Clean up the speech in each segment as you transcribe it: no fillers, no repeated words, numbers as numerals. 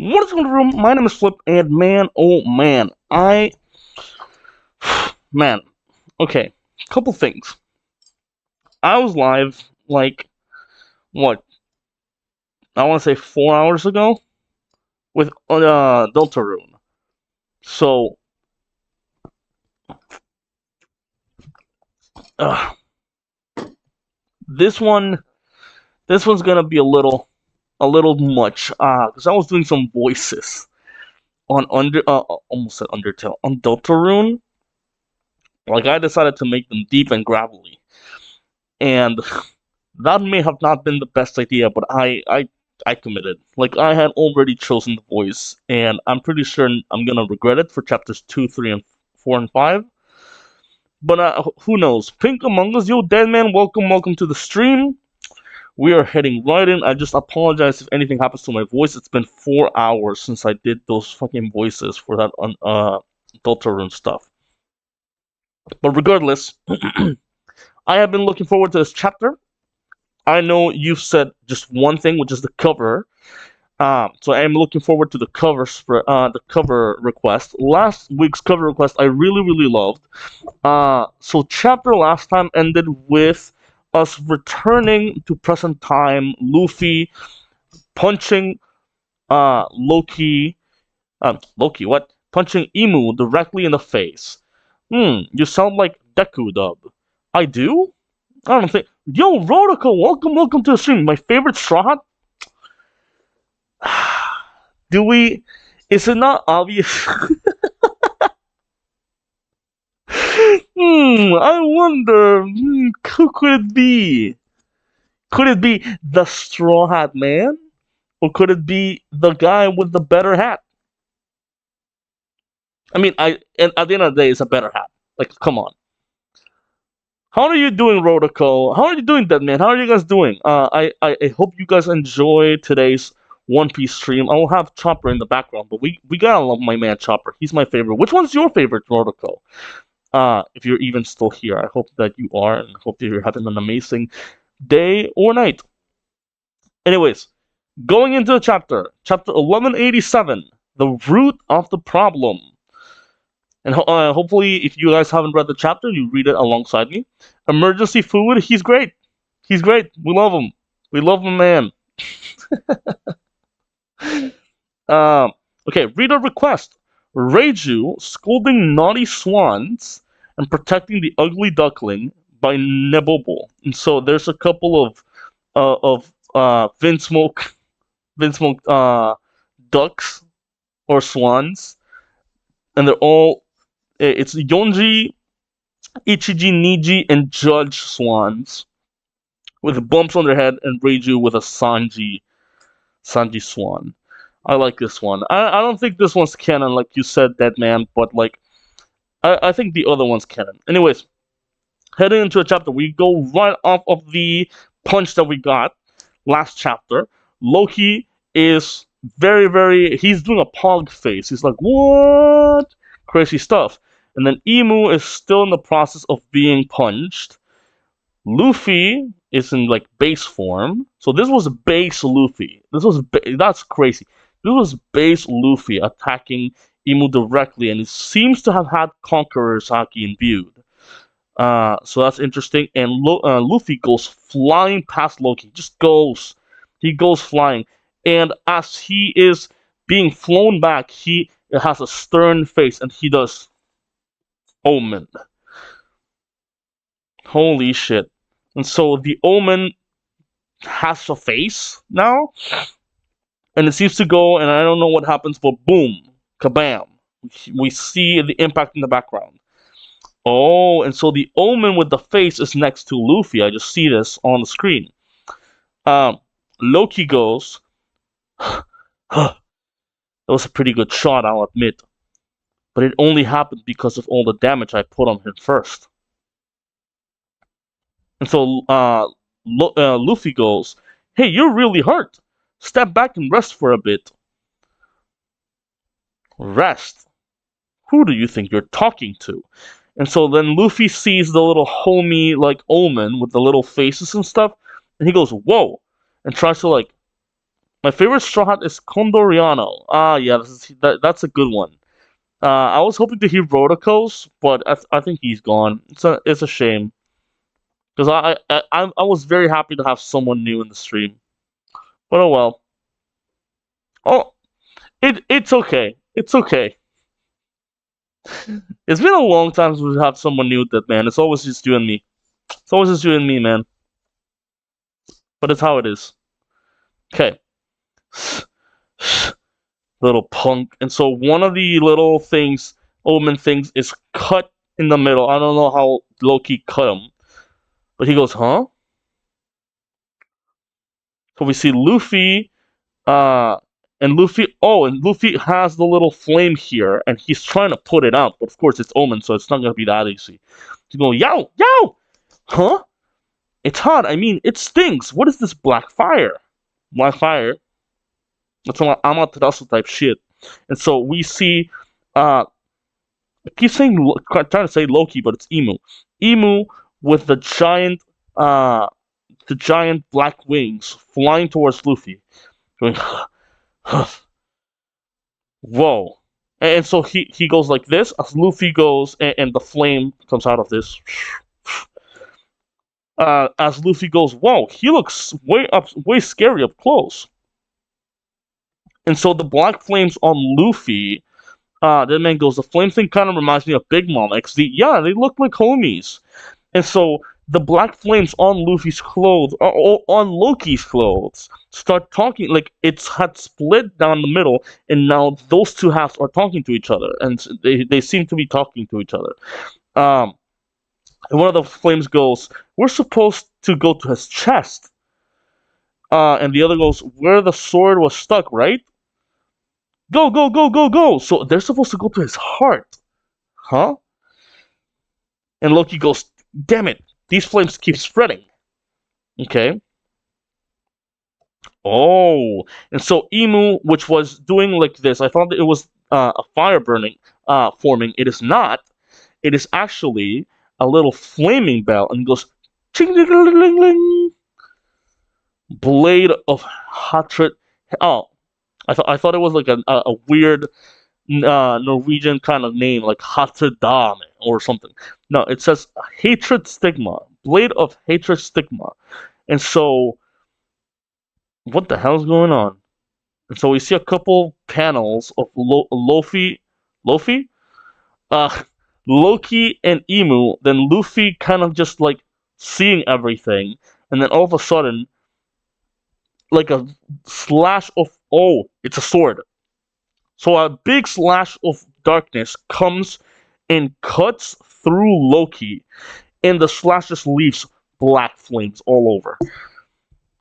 What is going on? My name is Flip, and man, oh man, man, okay, couple things. I was live, like, what, I want to say 4 hours ago, with Deltarune. So, uh, this one, this one's gonna be a little much, because I was doing some voices on almost said Undertale, on Deltarune. Like, I decided to make them deep and gravelly, and that may have not been the best idea, but I committed. Like, I had already chosen the voice, and I'm pretty sure I'm gonna regret it for chapters 2, 3, and 4 and 5. But who knows? Pink Among Us, yo, dead man, welcome to the stream. We are heading right in. I just apologize if anything happens to my voice. It's been 4 hours since I did those fucking voices for that Deltarune stuff. But regardless, I have been looking forward to this chapter. I know you've said just one thing, which is the cover. So I am looking forward to the cover request. Last week's cover request I really loved. So chapter last time ended with us returning to present time. Luffy punching Loki. Loki, what? Punching Emu directly in the face. You sound like Deku Dub. I do? I don't think. Yo, Rodico, welcome to the stream. My favorite Straw Hat. Do we? Is it not obvious? I wonder. Who could it be? Could it be the Straw Hat Man, or could it be the guy with the better hat? I mean, and at the end of the day, it's a better hat. Like, come on. How are you doing, Rodico? How are you doing, Deadman? How are you guys doing? I hope you guys enjoy today's One Piece stream. I will have Chopper in the background, but we gotta love my man Chopper. He's my favorite. Which one's your favorite, Rodico? If you're even still here, I hope that you are, and hope that you're having an amazing day or night. Anyways, going into the chapter 1187, the root of the problem. And hopefully, if you guys haven't read the chapter, you read it alongside me. Emergency food, he's great. He's great. We love him. We love him, man. Okay, reader request. Reiju scolding naughty swans and protecting the ugly duckling by Nebobo. And so there's a couple of Vinsmoke ducks or swans, and they're all. It's Yonji, Ichiji, Niji, and Judge swans with bumps on their head, and Reiju with a Sanji swan. I like this one. I don't think this one's canon, like you said, Deadman, but like I think the other one's canon. Anyways, heading into a chapter, we go right off of the punch that we got last chapter. Loki is he's doing a pog face. He's like, what? Crazy stuff. And then Emu is still in the process of being punched. Luffy is in like base form. So this was base Luffy. That's crazy. This was base Luffy attacking Emu directly, and he seems to have had Conqueror's Haki imbued. So that's interesting. And Luffy goes flying past Loki. Just goes. He goes flying. And as he is being flown back, he has a stern face, and he does Omen. Holy shit. And so the Omen has a face now, and it seems to go, and I don't know what happens, but boom, kabam. We see the impact in the background. Oh, and so the Omen with the face is next to Luffy. I just see this on the screen. Loki goes, that was a pretty good shot, I'll admit. But it only happened because of all the damage I put on him first. And so Luffy goes, hey, you're really hurt. Step back and rest for a bit. Rest? Who do you think you're talking to? And so then Luffy sees the little homie, like, Omen with the little faces and stuff, and he goes, whoa, and tries to, like, My favorite Straw Hat is Condoriano. Ah, yeah, that's a good one. I was hoping to hear Rodakos, but I think he's gone. It's a shame because I was very happy to have someone new in the stream. But oh well. Oh, it's okay. It's okay. It's been a long time since we've had someone new with that, man. It's always just you and me. It's always just you and me, man. But it's how it is. Okay. Little punk. And so one of the little things, Omen things, is cut in the middle. I don't know how Loki cut him. But he goes, huh? So we see Luffy, uh, and Luffy has the little flame here, and he's trying to put it out. But of course, it's Omen, so it's not gonna be that easy. He's going, yow, yow! Huh? It's hot. I mean, it stinks. What is this black fire? Black fire. That's some Amaterasu type shit. And so we see, I keep saying, trying to say Loki, but it's Emu. Emu with uh, the giant black wings flying towards Luffy, going, whoa. And so he goes like this as Luffy goes, and the flame comes out of this. As Luffy goes, whoa, he looks way scary up close. And so the black flames on Luffy, the man goes, the flame thing kind of reminds me of Big Mom. Yeah, they look like homies. And so the black flames on Luffy's clothes, or on Loki's clothes, start talking. Like it's had split down the middle, and now those two halves are talking to each other, and they seem to be talking to each other. Um, and one of the flames goes, "We're supposed to go to his chest," and the other goes, "Where the sword was stuck, right? Go, go, go, go, go!" So they're supposed to go to his heart, huh? And Loki goes, "Damn it! These flames keep spreading." Okay. Oh, and so Emu, which was doing like this, I thought that it was a fire burning, forming. It is not. It is actually a little flaming bell, and it goes ching ling ling ling ling. Blade of Hatred. Oh, I thought it was like a weird Norwegian kind of name, like Hatterdame or something. No, it says Hatred Stigma. Blade of Hatred Stigma, and so what the hell's going on? And so we see a couple panels of Luffy, uh, Loki, and Emu. Then Luffy kind of just like seeing everything, and then all of a sudden, like a slash of it's a sword. So a big slash of darkness comes and cuts through Loki, and the slash just leaves black flames all over.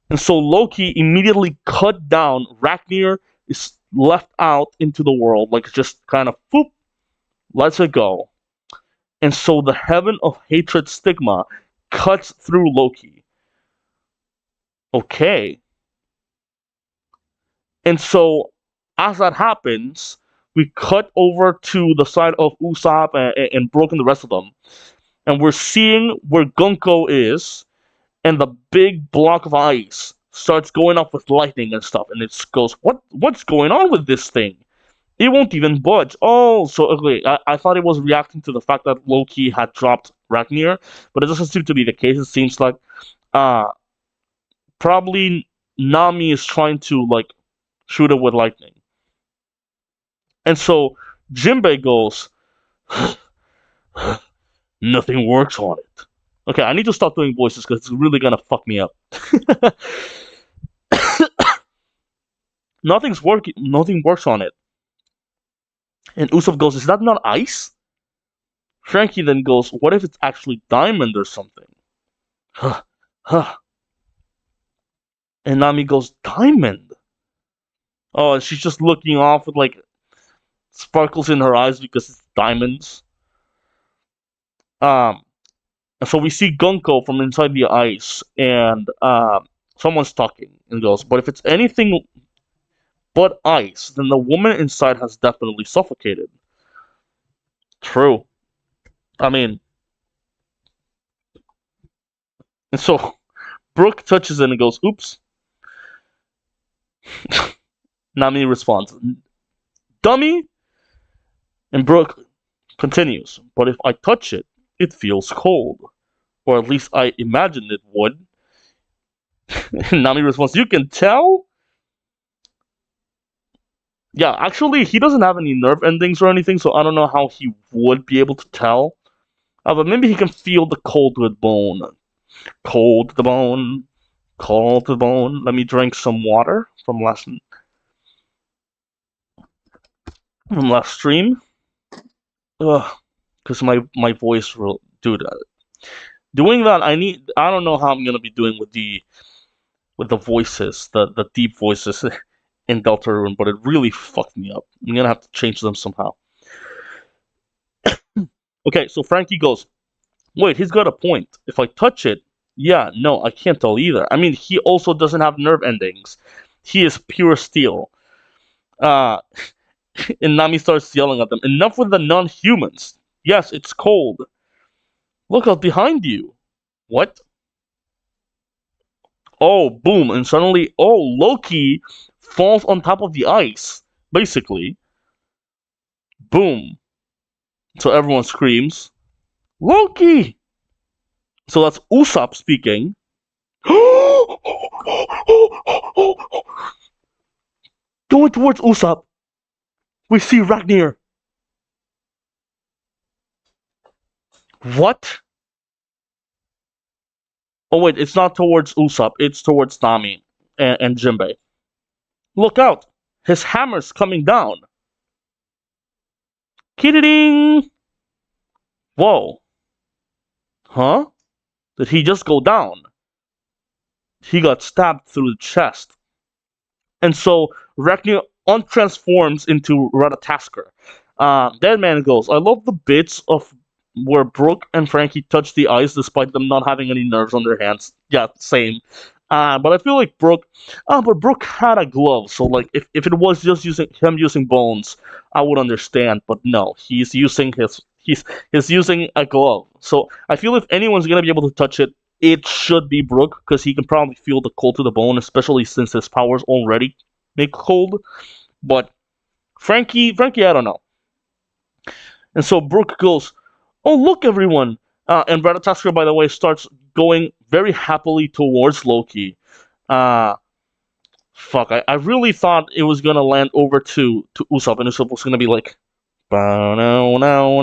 And so Loki immediately cut down. Ragnar is left out into the world, like just kind of boop, lets it go. And so the heaven of hatred stigma cuts through Loki. Okay. And so as that happens, we cut over to the side of Usopp and Brook and the rest of them. And we're seeing where Gunko is, and the big block of ice starts going up with lightning and stuff, and it goes, what's going on with this thing? It won't even budge. Oh, so okay, I thought it was reacting to the fact that Loki had dropped Ragnar, but it doesn't seem to be the case. It seems like uh probably Nami is trying to like shoot it with lightning. And so Jinbei goes, nothing works on it. Okay, I need to stop doing voices because it's really gonna fuck me up. Nothing's working. Nothing works on it. And Usopp goes, "Is that not ice?" Frankie then goes, "What if it's actually diamond or something?" Huh, huh. And Nami goes, "Diamond?" Oh, and she's just looking off with like sparkles in her eyes because it's diamonds. Um, and so we see Gunko from inside the ice, and someone's talking and goes, "But if it's anything but ice, then the woman inside has definitely suffocated." True. I mean, and so Brooke touches it and goes, "Oops." Nami responds, dummy! And Brooke continues, but if I touch it, it feels cold. Or at least I imagined it would. And Nami responds, you can tell? Yeah, actually, he doesn't have any nerve endings or anything, so I don't know how he would be able to tell. But maybe he can feel the cold to the bone. Cold to the bone. Cold to the bone. Let me drink some water from last stream. Ugh, because my voice will do that. Doing that, I don't know how I'm gonna be doing with the voices, the deep voices in Deltarune, but it really fucked me up. I'm gonna have to change them somehow. Okay, so Frankie goes, wait, he's got a point. If I touch it, yeah, no, I can't tell either. I mean, he also doesn't have nerve endings. He is pure steel. Uh, and Nami starts yelling at them. Enough with the non-humans. Yes, it's cold. Look out behind you. What? Oh, boom, and suddenly, oh, Loki falls on top of the ice, basically. Boom. So everyone screams, Loki! So that's Usopp speaking. Going towards Usopp, we see Ragnar. What? Oh wait, it's not towards Usopp, it's towards Nami and Jinbei. Look out! His hammer's coming down. Kidding! Whoa. Huh? Did he just go down? He got stabbed through the chest. And so Ragnar untransforms into Ratatasker. Dead Man goes, I love the bits of where Brooke and Frankie touch the ice despite them not having any nerves on their hands. Yeah, same. But I feel like Brooke had a glove, so like if it was just using bones, I would understand. But no, he's using a glove. So I feel if anyone's gonna be able to touch it, it should be Brooke because he can probably feel the cold to the bone, especially since his powers already make cold. But Frankie, I don't know. And so Brooke goes, "Oh look, everyone!" And Ratatasker, by the way, starts going very happily towards Loki. Uh, fuck, I really thought it was gonna land over to Usopp, and Usopp was gonna be like, no, no, no,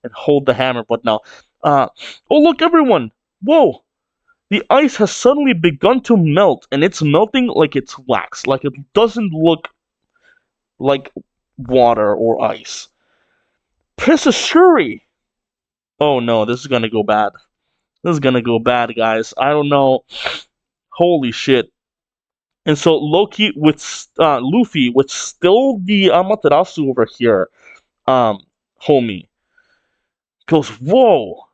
and hold the hammer, but no. Oh look, everyone! Whoa! The ice has suddenly begun to melt, and it's melting like it's wax. Like it doesn't look like water or ice. Princess Shuri! Oh no, this is gonna go bad. This is gonna go bad, guys. I don't know. Holy shit. And so Luffy with still the Amaterasu over here, homie, goes, whoa!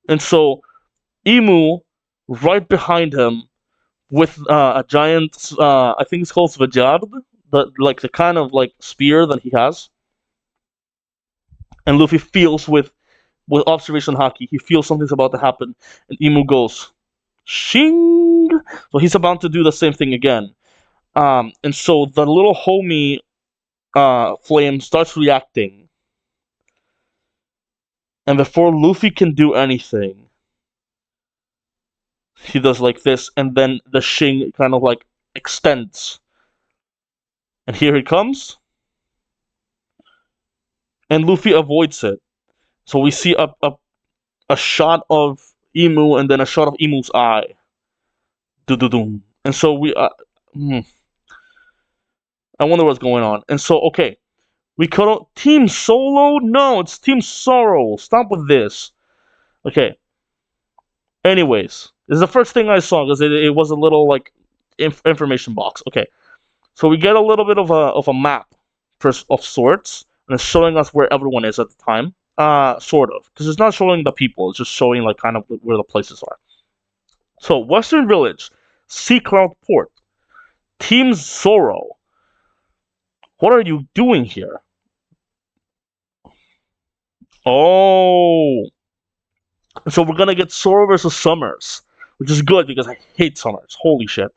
And so Emu right behind him with a giant, I think it's called Svajard, the kind of like spear that he has. And Luffy feels with observation haki, he feels something's about to happen, and Emu goes, shing! So he's about to do the same thing again. And so the little homie flame starts reacting. And before Luffy can do anything, he does like this, and then the shing kind of like extends. And here he comes. And Luffy avoids it. So we see a shot of Emu and then a shot of Emu's eye. Do-do-doom. And so I wonder what's going on. And so, okay. We cut out Team Solo? No, it's Team Sorrow. Stop with this. Okay. Anyways, this is the first thing I saw because it was a little like information box. Okay, so we get a little bit of a map of sorts, and it's showing us where everyone is at the time. Sort of, because it's not showing the people; it's just showing like kind of where the places are. So Western Village, Sea Cloud Port, Team Zoro. What are you doing here? Oh, so we're gonna get Zoro versus Summers. which is good because I hate Summers. Holy shit.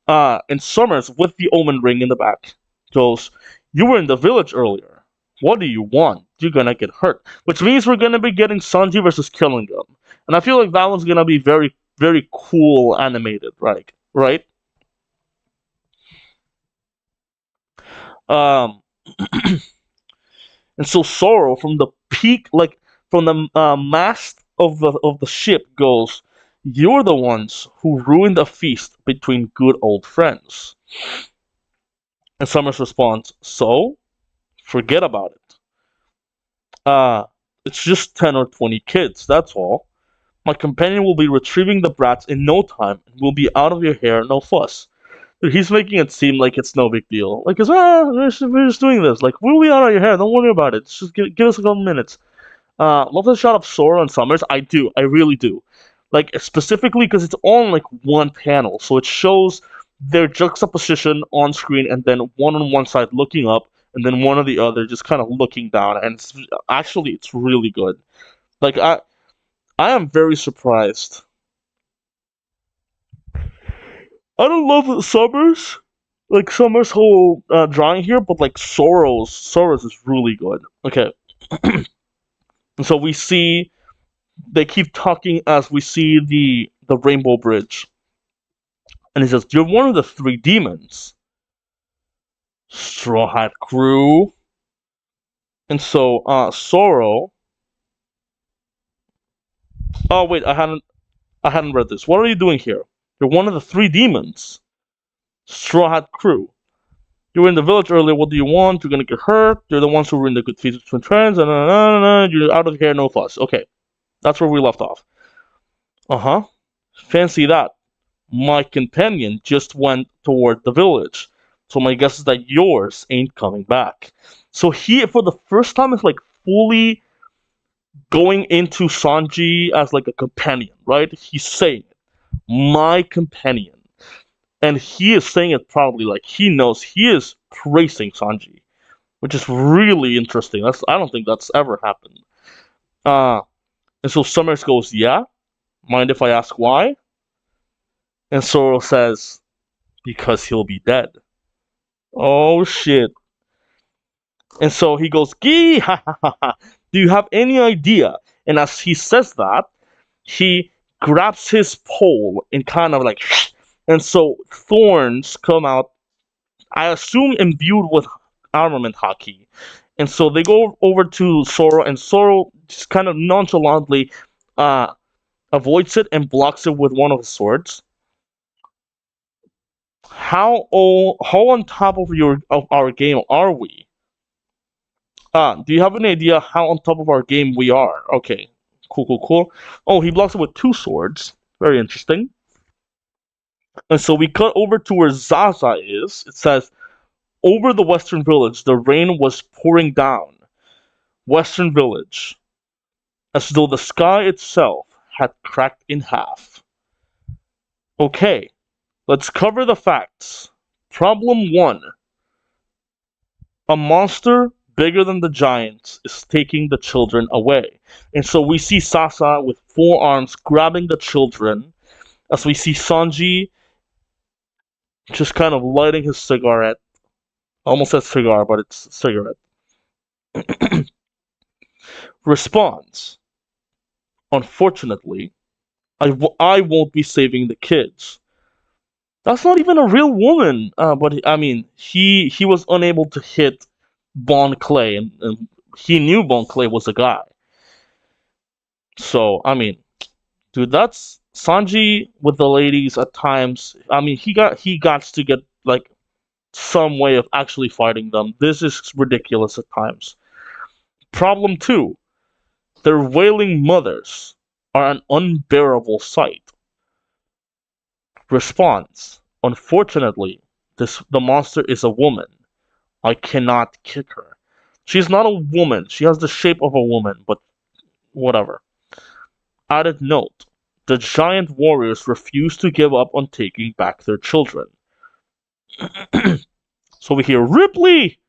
And Summers, with the Omen ring in the back, goes, "You were in the village earlier. What do you want? You're gonna get hurt." Which means we're gonna be getting Sanji versus Killing Them. And I feel like that one's gonna be very, very cool animated, right? Right? Um, and so Sorrow from the peak, like from the mast of the ship, goes, "You're the ones who ruined a feast between good old friends." And Summers responds, "So forget about it. Uh, it's just 10 or 20 kids, that's all. My companion will be retrieving the brats in no time, and we'll be out of your hair, no fuss." Dude, he's making it seem like it's no big deal. Like, we're just doing this. Like, we'll be out of your hair, don't worry about it. Just give us a couple minutes. Love the shot of Sora and Summers. I do, I really do. Like, specifically because it's on, like, one panel, so it shows their juxtaposition on screen, and then one on one side looking up, and then one on the other just kind of looking down, and it's really good. Like, I am very surprised. I don't love Summers, like Summers' whole drawing here, but like Soros is really good. Okay, and so we see they keep talking as we see the Rainbow Bridge, and he says, "You're one of the three demons." Straw Hat Crew, and so Soro. Oh wait, I hadn't read this. What are you doing here? You're one of the three demons. Straw Hat Crew. You were in the village earlier. What do you want? You're gonna get hurt. You're the ones who were in the good feast between trends. You're out of here. No fuss. Okay, that's where we left off. Uh huh. Fancy that. My companion just went toward the village, so my guess is that yours ain't coming back. So he, for the first time, is like fully going into Sanji as like a companion, right? He's saying it, my companion. And he is saying it probably like he knows he is praising Sanji, which is really interesting. I don't think that's ever happened. Uh and so Summers goes, "Yeah, mind if I ask why?" And Zoro says, "Because he'll be dead." Oh shit. And so he goes, "Gee, ha ha ha ha. Do you have any idea?" And as he says that, he grabs his pole and kind of like, and so thorns come out, I assume imbued with armament hockey. And so they go over to Zoro, and Zoro just kind of nonchalantly uh, avoids it and blocks it with one of his swords. How on top of our game are we? Do you have any idea how on top of our game we are? Okay, cool, cool, cool. Oh, he blocks it with two swords. Very interesting. And so we cut over to where Zaza is. It says, "Over the western village, the rain was pouring down. Western village, as though the sky itself had cracked in half." Okay, let's cover the facts. Problem 1. A monster bigger than the giants is taking the children away. And so we see Sasa with 4 arms grabbing the children, as we see Sanji just kind of lighting his cigarette. Almost says cigar, but it's cigarette. Responds, "Unfortunately, I won't be saving the kids." That's not even a real woman. But I mean, he was unable to hit Bon Clay, and he knew Bon Clay was a guy. So I mean, dude, that's Sanji with the ladies at times. I mean, he got to get like some way of actually fighting them. This is ridiculous at times. Problem 2. Their wailing mothers are an unbearable sight. Response, "Unfortunately, the monster is a woman. I cannot kick her. She's not a woman. She has the shape of a woman, but whatever." Added note, the giant warriors refuse to give up on taking back their children. So we hear, "Ripley!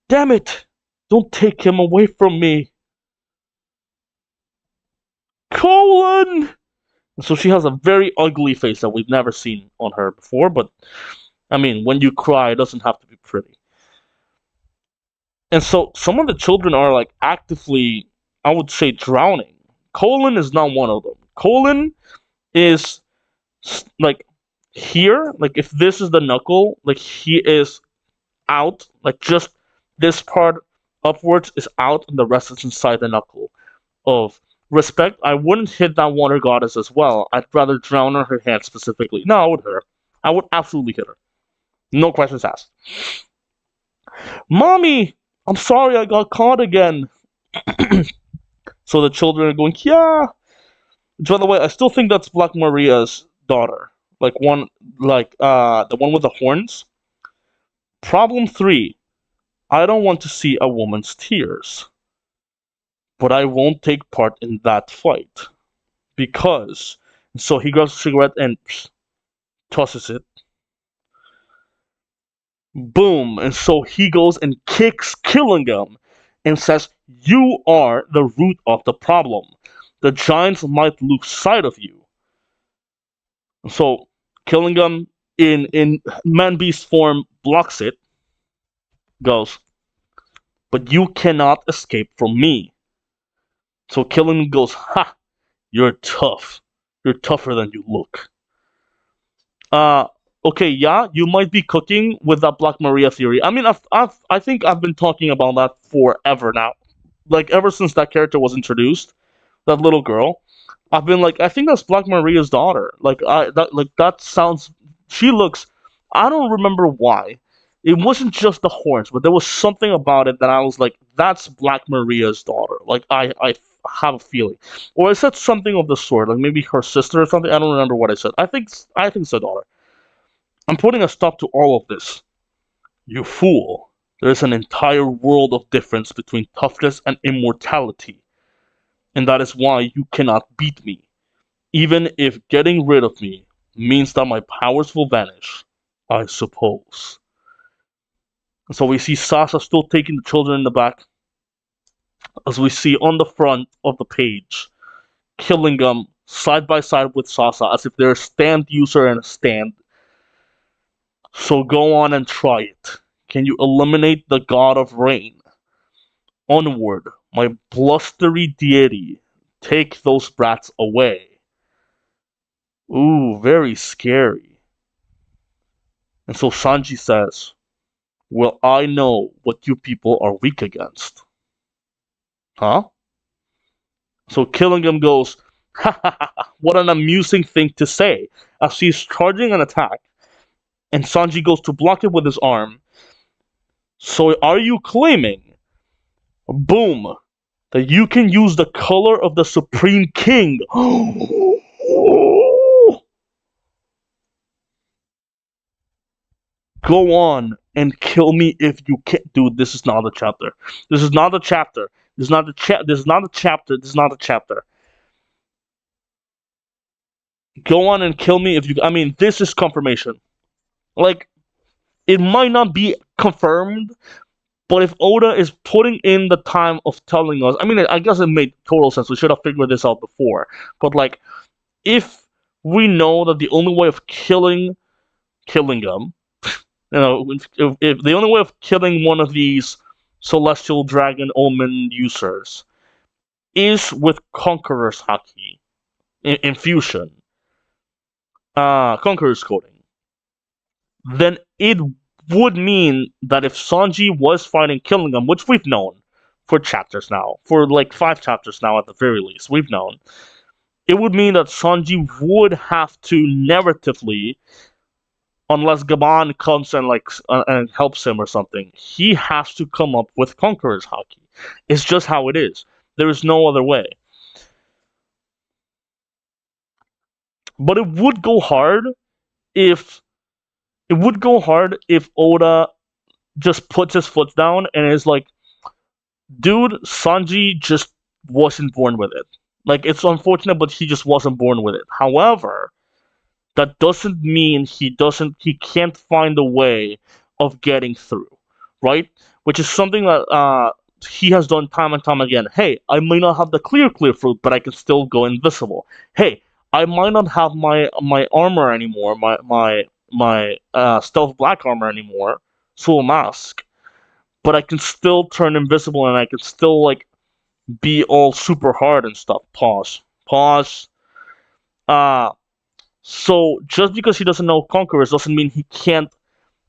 Damn it! Don't take him away from me!" Colon! So she has a very ugly face that we've never seen on her before, but I mean, when you cry, it doesn't have to be pretty. And so some of the children are like actively, I would say, drowning. Colin is not one of them. Colin is like here, like if this is the knuckle, like he is out, like just this part upwards is out, and the rest is inside the knuckle. Of respect, I wouldn't hit that water goddess as well. I'd rather drown on her hand specifically. No, I would hit her. I would absolutely hit her. No questions asked. Mommy, I'm sorry I got caught again. So the children are going, yeah. By the way, I still think that's Black Maria's daughter. Like one, like the one with the horns. Problem three. I don't want to see a woman's tears, but I won't take part in that fight because. So he grabs a cigarette and tosses it. Boom! And so he goes and kicks Killingham and says, "You are the root of the problem. The giants might lose sight of you." So Killingham, in man beast form, blocks it. Goes, "But you cannot escape from me." So Killingham goes, "Ha! You're tough. You're tougher than you look." Uh, okay, yeah, you might be cooking with that Black Maria theory. I mean, I think I've been talking about that forever now. Like ever since that character was introduced, that little girl, I've been like, I think that's Black Maria's daughter. That sounds. She looks. I don't remember why. It wasn't just the horns, but there was something about it that I was like, that's Black Maria's daughter. Like I have a feeling, or I said something of the sort, like maybe her sister or something. I don't remember what I said. I think it's her daughter. I'm putting a stop to all of this. You fool! There is an entire world of difference between toughness and immortality, and that is why you cannot beat me. Even if getting rid of me means that my powers will vanish, I suppose. So we see Sasha still taking the children in the back, as we see on the front of the page, Killingham side by side with Sasha, as if they're a stand user and a stand. So go on and try it. Can you eliminate the god of rain? Onward, my blustery deity. Take those brats away. Ooh, very scary. And so Sanji says, well, I know what you people are weak against. Huh? So Killingham goes, ha ha ha, what an amusing thing to say, as he's charging an attack, and Sanji goes to block it with his arm. So are you claiming, boom, that you can use the color of the Supreme King? Go on and kill me if you can. Dude, this is not a chapter. This is not a chapter. This is not a This is not a chapter. This is not a chapter. Go on and kill me if you. I mean, this is confirmation. Like, it might not be confirmed, but if Oda is putting in the time of telling us, I mean, I guess it made total sense. We should have figured this out before. But like, if we know that the only way of killing Killingham, if the only way of killing one of these celestial dragon omen users is with Conqueror's Haki infusion, Conqueror's coding, then it would mean that if Sanji was fighting Killingham, which we've known for chapters now, for like 5 chapters now at the very least, we've known, it would mean that Sanji would have to narratively, unless Gaban comes and and helps him or something, he has to come up with Conqueror's Haki. It's just how it is. There is no other way. But it would go hard if Oda just puts his foot down and is like, dude, Sanji just wasn't born with it. Like, it's unfortunate, but he just wasn't born with it. However, that doesn't mean he can't find a way of getting through, right? Which is something that he has done time and time again. Hey, I may not have the clear fruit, but I can still go invisible. Hey, I might not have my armor anymore, my stealth black armor anymore, soul mask, but I can still turn invisible and I can still like be all super hard and stuff. Pause. Pause. Uh so just because he doesn't know conquerors doesn't mean he can't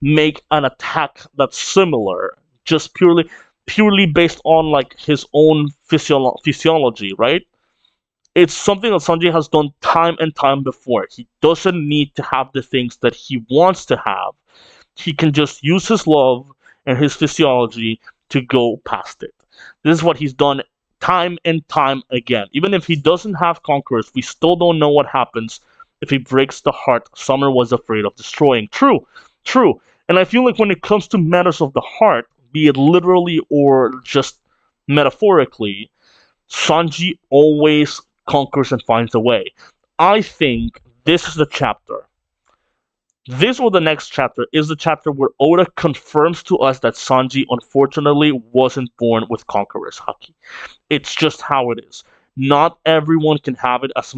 make an attack that's similar. Just purely based on like his own physiology, right? It's something that Sanjay has done time and time before. He doesn't need to have the things that he wants to have. He can just use his love and his physiology to go past it. This is what he's done time and time again. Even if he doesn't have conquerors, we still don't know what happens if he breaks the heart Summer was afraid of destroying. True, true. And I feel like when it comes to matters of the heart, be it literally or just metaphorically, Sanji always conquers and finds a way. I think this is the chapter. This or the next chapter is the chapter where Oda confirms to us that Sanji unfortunately wasn't born with Conqueror's Haki. It's just how it is. Not everyone can have it as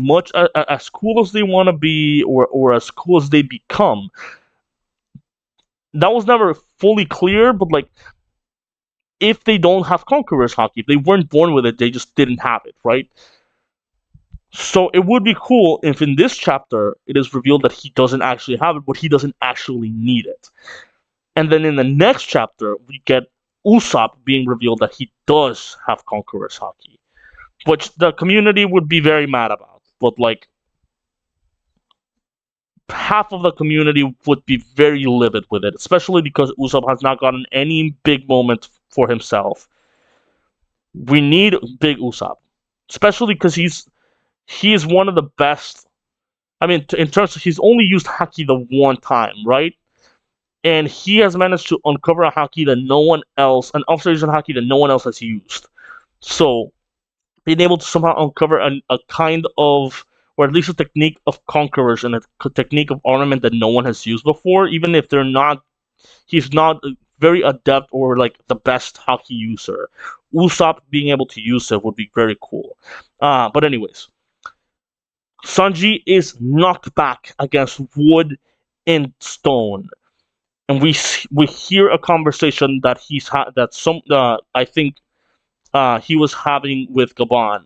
cool as they want to be or as cool as they become. That was never fully clear, but like if they don't have Conqueror's Haki, if they weren't born with it, they just didn't have it, right? So it would be cool if in this chapter it is revealed that he doesn't actually have it, but he doesn't actually need it. And then in the next chapter, we get Usopp being revealed that he does have Conqueror's Haki, which the community would be very mad about. But like half of the community would be very livid with it, especially because Usopp has not gotten any big moment for himself. We need big Usopp, especially because he is one of the best. I mean, in terms of he's only used Haki the one time, right? And he has managed to uncover a Haki that no one else, an observation Haki that no one else has used. So, being able to somehow uncover a kind of, or at least a technique of conquerors and a technique of armament that no one has used before, even if he's not very adept or like the best Haki user. Usopp being able to use it would be very cool. But anyways, Sanji is knocked back against wood and stone, and we hear a conversation that I think he was having with Gaban,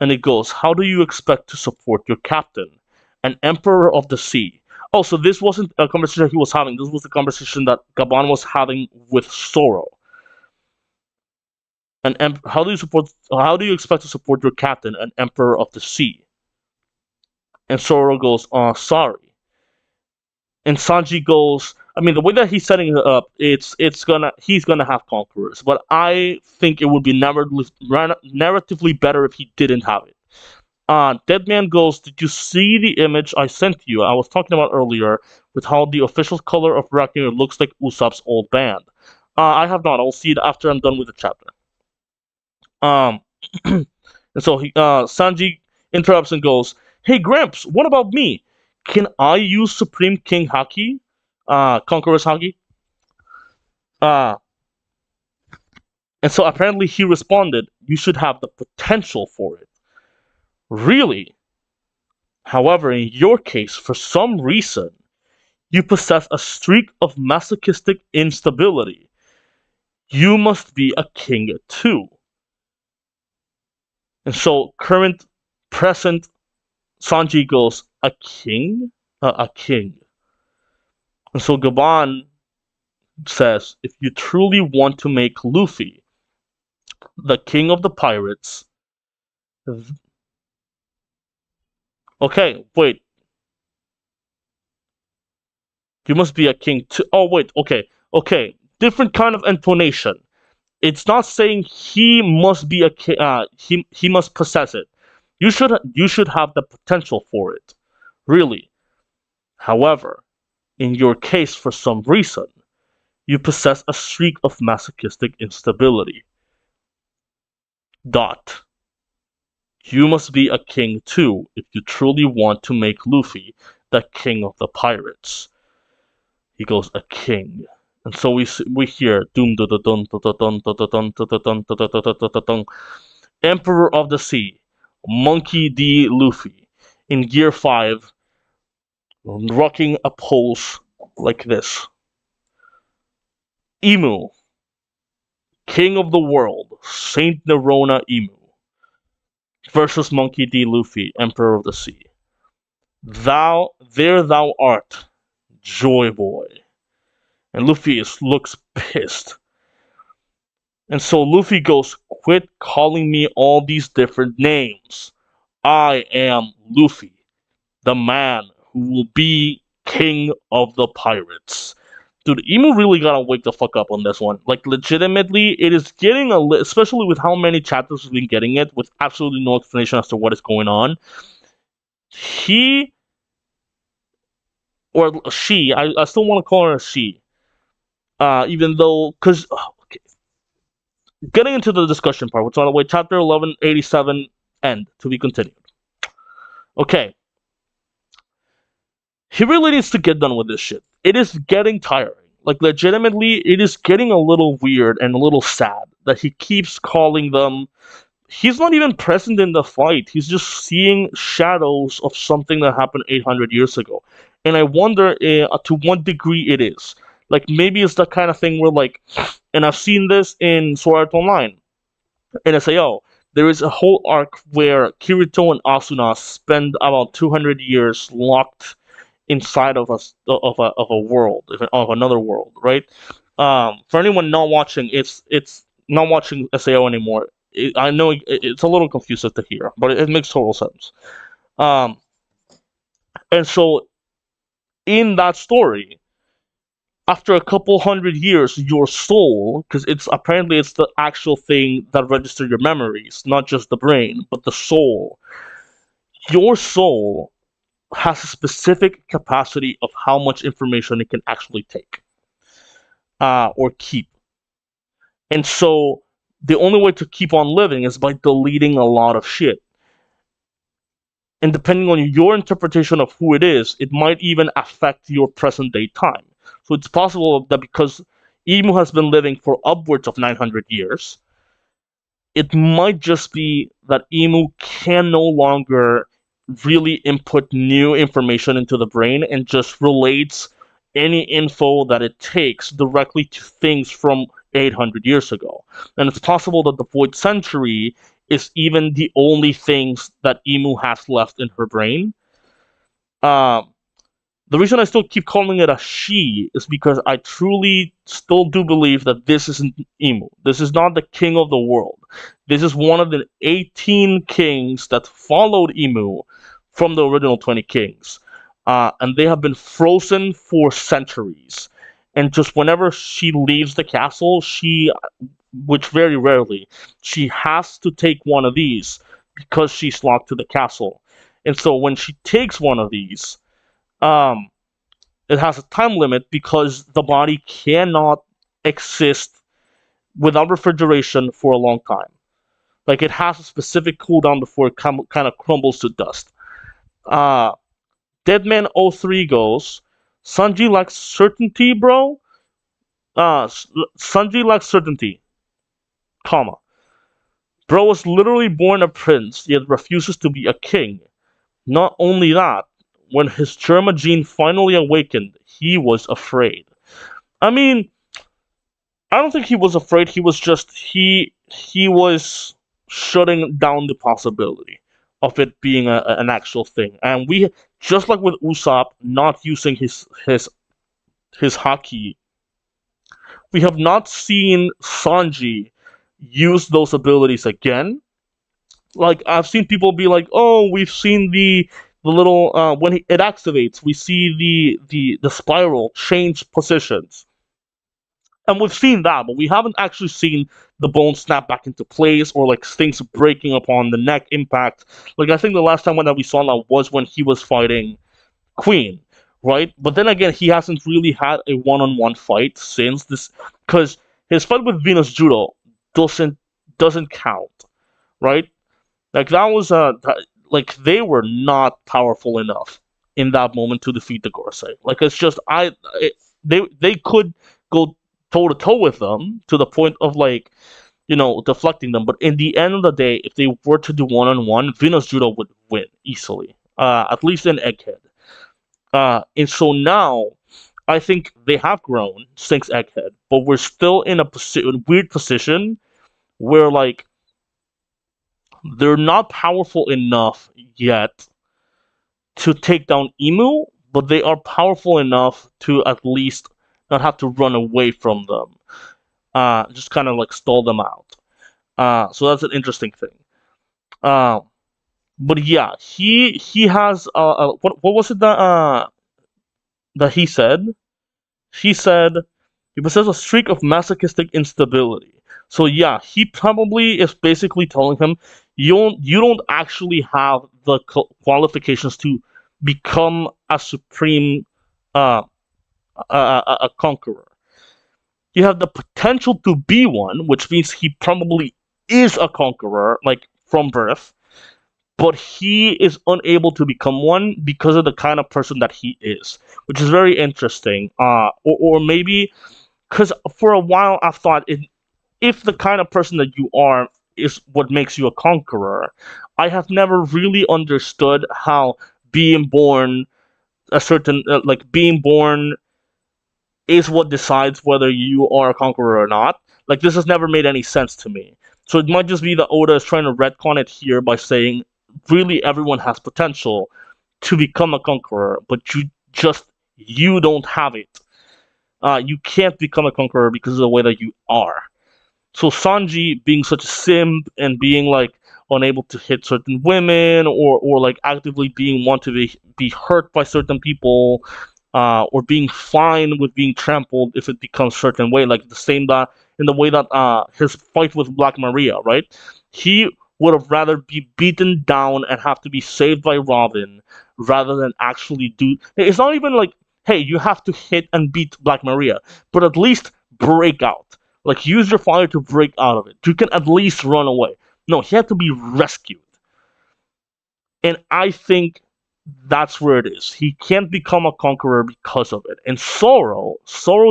and it goes, "How do you expect to support your captain, an emperor of the sea?" Oh, so this wasn't a conversation he was having. This was the conversation that Gaban was having with Zoro. How do you expect to support your captain, an emperor of the sea? And Zoro goes, sorry. And Sanji goes, I mean, the way that he's setting it up, he's gonna have conquerors, but I think it would be narratively better if he didn't have it. Deadman goes, did you see the image I sent you? I was talking about earlier with how the official color of Reckoner looks like Usopp's old band. I have not. I'll see it after I'm done with the chapter. And so Sanji interrupts and goes, hey Gramps, what about me? Can I use Supreme King Haki? Conqueror's Haki? And so apparently he responded, you should have the potential for it. Really? However, in your case, for some reason, you possess a streak of masochistic instability. You must be a king too. And so present, Sanji goes, a king? A king. And so Gaban says, if you truly want to make Luffy the king of the pirates... Okay, wait. You must be a king too. Oh, wait, okay. Different kind of intonation. It's not saying he must be a king. He must possess it. You should have the potential for it. Really. However, in your case, for some reason, you possess a streak of masochistic instability. You must be a king too if you truly want to make Luffy the king of the pirates. He goes, a king. And so we hear Emperor of the Sea, Monkey D. Luffy. in Gear 5, rocking a pose like this. Emu, King of the World, Saint Nerona Emu, versus Monkey D. Luffy, Emperor of the Sea. There thou art, Joy Boy. And Luffy looks pissed. And so Luffy goes, quit calling me all these different names. I am Luffy, the man who will be king of the pirates. Dude, Emu really gotta wake the fuck up on this one. Like, legitimately, it is getting especially with how many chapters we've been getting it, with absolutely no explanation as to what is going on. He, or she, I still want to call her a she. Even though, because, okay. Getting into the discussion part, which, on the way, chapter 1187, end, to be continued. Okay. He really needs to get done with this shit. It is getting tiring. Like, legitimately, it is getting a little weird and a little sad that he keeps calling them. He's not even present in the fight. He's just seeing shadows of something that happened 800 years ago. And I wonder to what degree it is. Like, maybe it's that kind of thing where, like, and I've seen this in Sword Art Online, in SAO. There is a whole arc where Kirito and Asuna spend about 200 years locked inside of a world, of another world, right? For anyone not watching, it's not watching SAO anymore. I know it's a little confusing to hear, but it makes total sense. And so, in that story, after a couple hundred years, your soul, because it's the actual thing that registers your memories, not just the brain, but the soul. Your soul has a specific capacity of how much information it can actually take or keep. And so the only way to keep on living is by deleting a lot of shit. And depending on your interpretation of who it is, it might even affect your present day time. So it's possible that because Emu has been living for upwards of 900 years, it might just be that Emu can no longer really input new information into the brain and just relates any info that it takes directly to things from 800 years ago. And it's possible that the Void Century is even the only things that Emu has left in her brain. The reason I still keep calling it a she is because I truly still do believe that this isn't Emu. This is not the king of the world. This is one of the 18 kings that followed Emu from the original 20 kings. And they have been frozen for centuries. And just whenever she leaves the castle, which very rarely, she has to take one of these because she's locked to the castle. And so when she takes one of these, it has a time limit because the body cannot exist without refrigeration for a long time. Like, it has a specific cooldown before it kind of crumbles to dust. Deadman03 goes, Sanji lacks certainty, bro. Sanji lacks certainty, comma. Bro was literally born a prince, yet refuses to be a king. Not only that, when his Germa gene finally awakened, he was afraid. I mean, I don't think he was afraid. He was just he was shutting down the possibility of it being an actual thing. And we, just like with Usopp not using his haki, we have not seen Sanji use those abilities again. Like, I've seen people be like, "Oh, we've seen the little when it activates, we see the spiral change positions." And we've seen that, but we haven't actually seen the bone snap back into place or like things breaking upon the neck impact. Like, I think the last time that we saw that was when he was fighting Queen, right? But then again, he hasn't really had a one-on-one fight since this, because his fight with Venus Judo doesn't count, right? Like, that was like, they were not powerful enough in that moment to defeat the Gorosei. Like, it's just they could go toe to toe with them to the point of, like, deflecting them. But in the end of the day, if they were to do one-on-one, Venus Judo would win easily. at least in Egghead. And so now, I think they have grown since Egghead, but we're still in a weird position where like they're not powerful enough yet to take down Emu, but they are powerful enough to at least not have to run away from them. Just kind of like stall them out. So that's an interesting thing. Uh, but yeah, he has what was it that he said? He said he possesses a streak of masochistic instability. So yeah, he probably is basically telling him you don't actually have the qualifications to become a supreme uh, a conqueror. You have the potential to be one, which means he probably is a conqueror, like from birth, but he is unable to become one because of the kind of person that he is, which is very interesting. Or maybe because for a while I've thought if the kind of person that you are is what makes you a conqueror, I have never really understood how being born a certain like being born is what decides whether you are a conqueror or not. Like this has never made any sense to me. So it might just be that Oda is trying to retcon it here by saying really everyone has potential to become a conqueror, but you don't have it. You can't become a conqueror because of the way that you are. So Sanji being such a simp and being like unable to hit certain women or like actively being want to be hurt by certain people, or being fine with being trampled if it becomes certain way, like the same that in the way that his fight with Black Maria, right? He would have rather be beaten down and have to be saved by Robin rather than actually do. It's not even like, hey, you have to hit and beat Black Maria, but at least break out. Like use your fire to break out of it. You can at least run away. No, he had to be rescued. And I think that's where it is. He can't become a conqueror because of it. And Zoro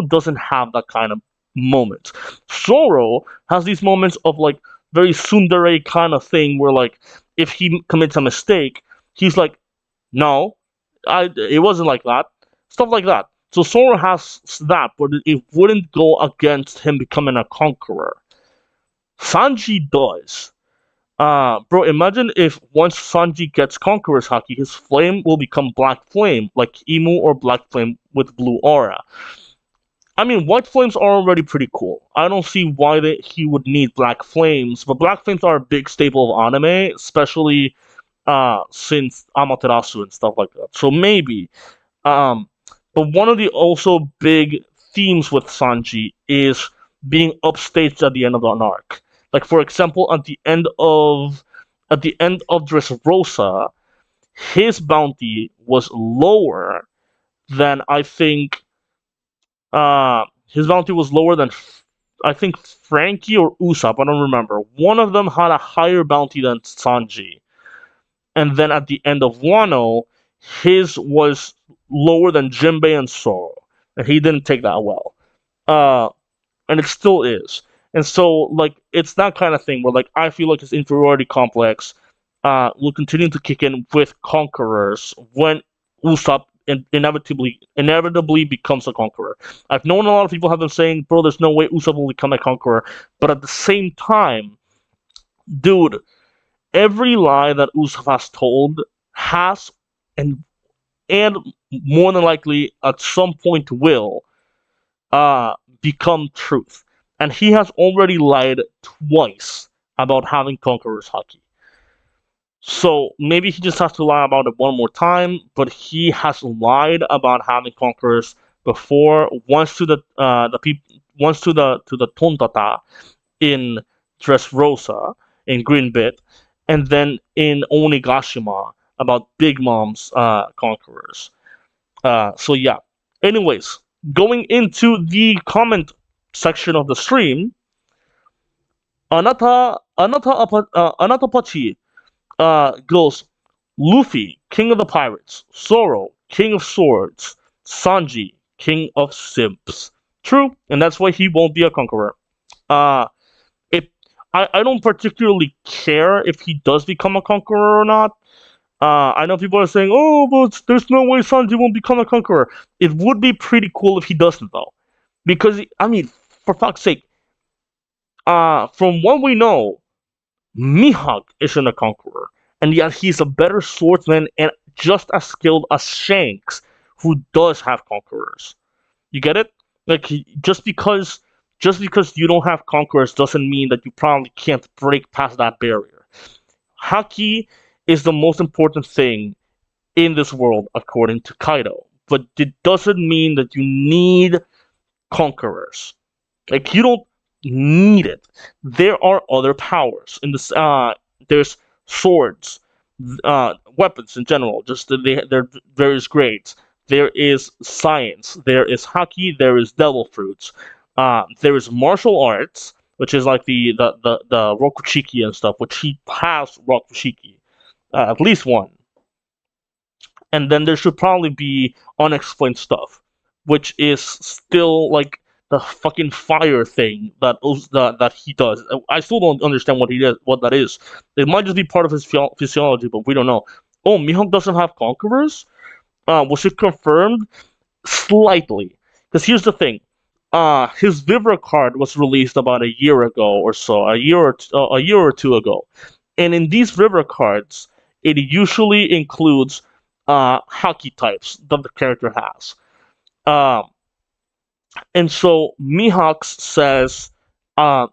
doesn't have that kind of moment. Zoro has these moments of like very tsundere kind of thing where like if he commits a mistake, he's like, no, it wasn't like that. Stuff like that. So Zoro has that, but it wouldn't go against him becoming a conqueror. Sanji does. Bro, imagine if once Sanji gets Conqueror's Haki, his flame will become Black Flame, like Emu or Black Flame with Blue Aura. I mean, White Flames are already pretty cool. I don't see why he would need Black Flames, but Black Flames are a big staple of anime, especially since Amaterasu and stuff like that. So maybe. But one of the also big themes with Sanji is being upstaged at the end of an arc. Like for example, at the end of Dressrosa, his bounty was lower than I think his bounty was lower than I think Frankie or Usopp, I don't remember. One of them had a higher bounty than Sanji. And then at the end of Wano, his was lower than Jinbei and Zoro. And he didn't take that well. And it still is. And so, like, it's that kind of thing where, like, I feel like his inferiority complex will continue to kick in with conquerors when Usopp inevitably becomes a conqueror. I've known a lot of people have been saying, bro, there's no way Usopp will become a conqueror. But at the same time, dude, every lie that Usopp has told has and more than likely at some point will become truth. And he has already lied twice about having Conqueror's Haki. So maybe he just has to lie about it one more time, but he has lied about having Conquerors before, once to the Tontata in Dressrosa in Green Bit, and then in Onigashima about Big Mom's Conquerors. So yeah. Anyways, going into the comment section of the stream, Anatapachi goes, Luffy, King of the Pirates, Zoro, King of Swords, Sanji, King of Simps. True, and that's why he won't be a conqueror. If I don't particularly care if he does become a conqueror or not. I know people are saying, "Oh, but there's no way Sanji won't become a conqueror." It would be pretty cool if he doesn't, though, because I mean, for fuck's sake, from what we know, Mihawk isn't a conqueror, and yet he's a better swordsman and just as skilled as Shanks, who does have conquerors. You get it? Like just because you don't have conquerors doesn't mean that you probably can't break past that barrier. Haki is the most important thing in this world, according to Kaido, but it doesn't mean that you need conquerors. Like you don't need it. There are other powers in this. There's swords, weapons in general. Just they're various grades. There is science. There is haki. There is devil fruits. There is martial arts, which is like the rokushiki and stuff. Which he has rokushiki, at least one. And then there should probably be unexplained stuff, which is still like the fucking fire thing that he does. I still don't understand what that is. It might just be part of his physiology, but we don't know. Oh, Mihawk doesn't have conquerors. Was it confirmed? Slightly, because here's the thing. His Vivra card was released about a year ago or so, a year or two ago, and in these Vivra cards, it usually includes hockey types that the character has. Um, and so Mihawk says uh,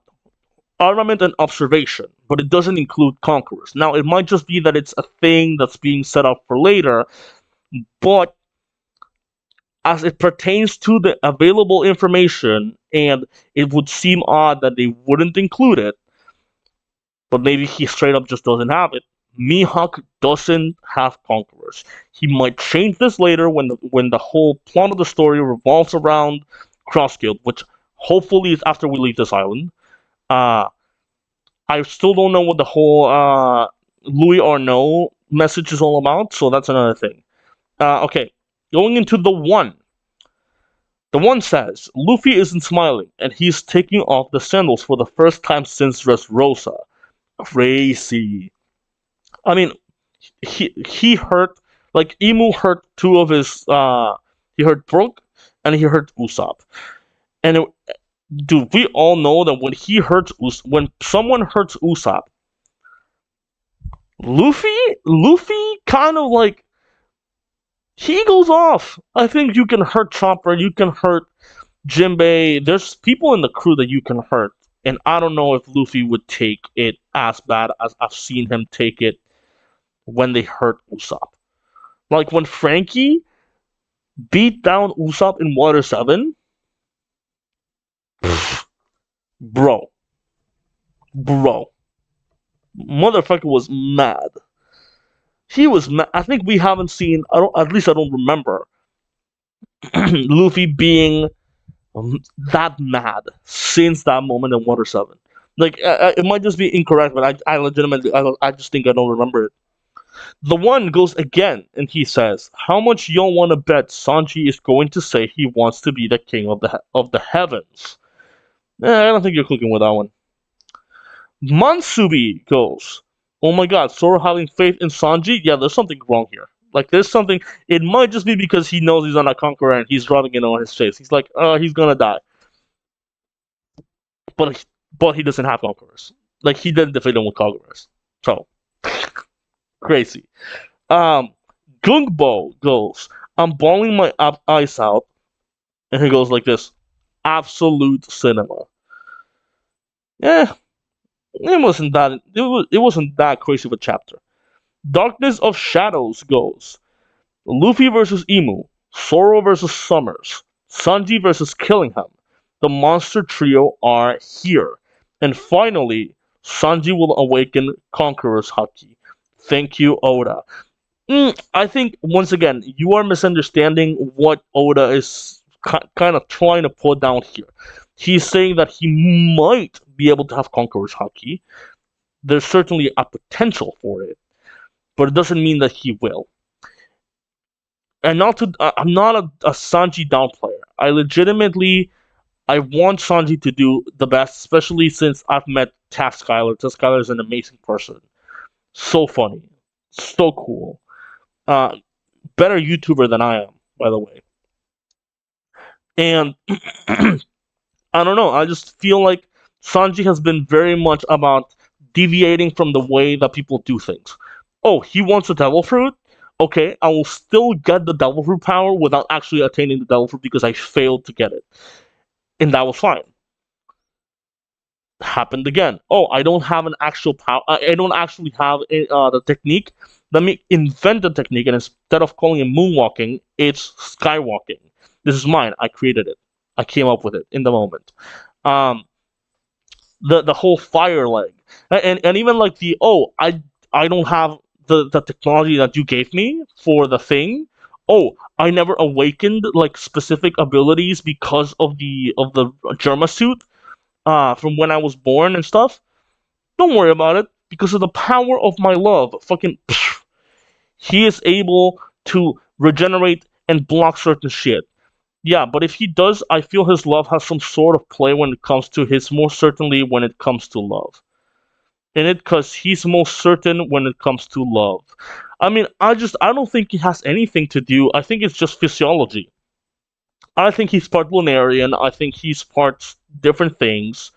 armament and observation, but it doesn't include conquerors. Now, it might just be that it's a thing that's being set up for later, but as it pertains to the available information, and it would seem odd that they wouldn't include it, but maybe he straight up just doesn't have it. Mihawk doesn't have conquerors. He might change this later when the whole plot of the story revolves around Cross Guild, which hopefully is after we leave this island. Uh, I still don't know what the whole Louis Arnault message is all about, so that's another thing. Okay, going into the one. The one says Luffy isn't smiling, and he's taking off the sandals for the first time since Dressrosa. Crazy. I mean, he hurt like Emu hurt two of his. He hurt Brook and he hurt Usopp, and dude, we all know that when someone hurts Usopp, Luffy kind of like he goes off. I think you can hurt Chopper, you can hurt Jinbei. There's people in the crew that you can hurt, and I don't know if Luffy would take it as bad as I've seen him take it when they hurt Usopp. Like when Frankie beat down Usopp in Water 7, bro, motherfucker was mad. He was mad. I think we haven't seen, at least I don't remember, Luffy being that mad since that moment in Water 7. Like, it might just be incorrect, but I legitimately, I just think I don't remember it. The one goes again, and he says, "How much y'all want to bet Sanji is going to say he wants to be the king of the heavens?" I don't think you're cooking with that one. Mansubi goes, "Oh my God, Zoro having faith in Sanji? Yeah, there's something wrong here. Like, there's something. It might just be because he knows he's not a conqueror and he's rubbing it on his face. He's like, he's gonna die, but he doesn't have conquerors. Like, he didn't defeat him with conquerors. So." Crazy. Gungbo goes, "I'm bawling my eyes out," and he goes like this, "Absolute cinema." Yeah, it wasn't that crazy of a chapter. Darkness of Shadows goes, Luffy versus Emu, Zoro versus Summers, Sanji versus Killingham. The monster trio are here. And finally, Sanji will awaken Conqueror's Haki. Thank you, Oda. I think, once again, you are misunderstanding what Oda is kind of trying to put down here. He's saying that he might be able to have Conqueror's Haki. There's certainly a potential for it, but it doesn't mean that he will. And I'm not a Sanji down player. I want Sanji to do the best, especially since I've met Task Skylar. Task Skylar is an amazing person. So funny. So cool. Uh, Better YouTuber than I am, by the way. And I don't know. I just feel like Sanji has been very much about deviating from the way that people do things. Oh, he wants a devil fruit? Okay, I will still get the devil fruit power without actually attaining the devil fruit because I failed to get it. And that was fine. Happened again. Oh, I don't have an actual power. I don't actually have the technique. Let me invent the technique, and instead of calling it moonwalking, it's skywalking. This is mine. I created it. I came up with it in the moment. Um, the whole fire leg, and even like the I don't have the technology that you gave me for the thing. Oh, I never awakened like specific abilities because of the Germa suit from when I was born and stuff. Don't worry about it because of the power of my love. Fucking psh, he is able to regenerate and block certain shit. Yeah, but if he does, I feel his love has some sort of play when it comes to his more certainly when it comes to love. In it, because he's most certain when it comes to love. I mean, I don't think it has anything to do. I think it's just physiology. I think he's part Lunarian. I think he's part different things.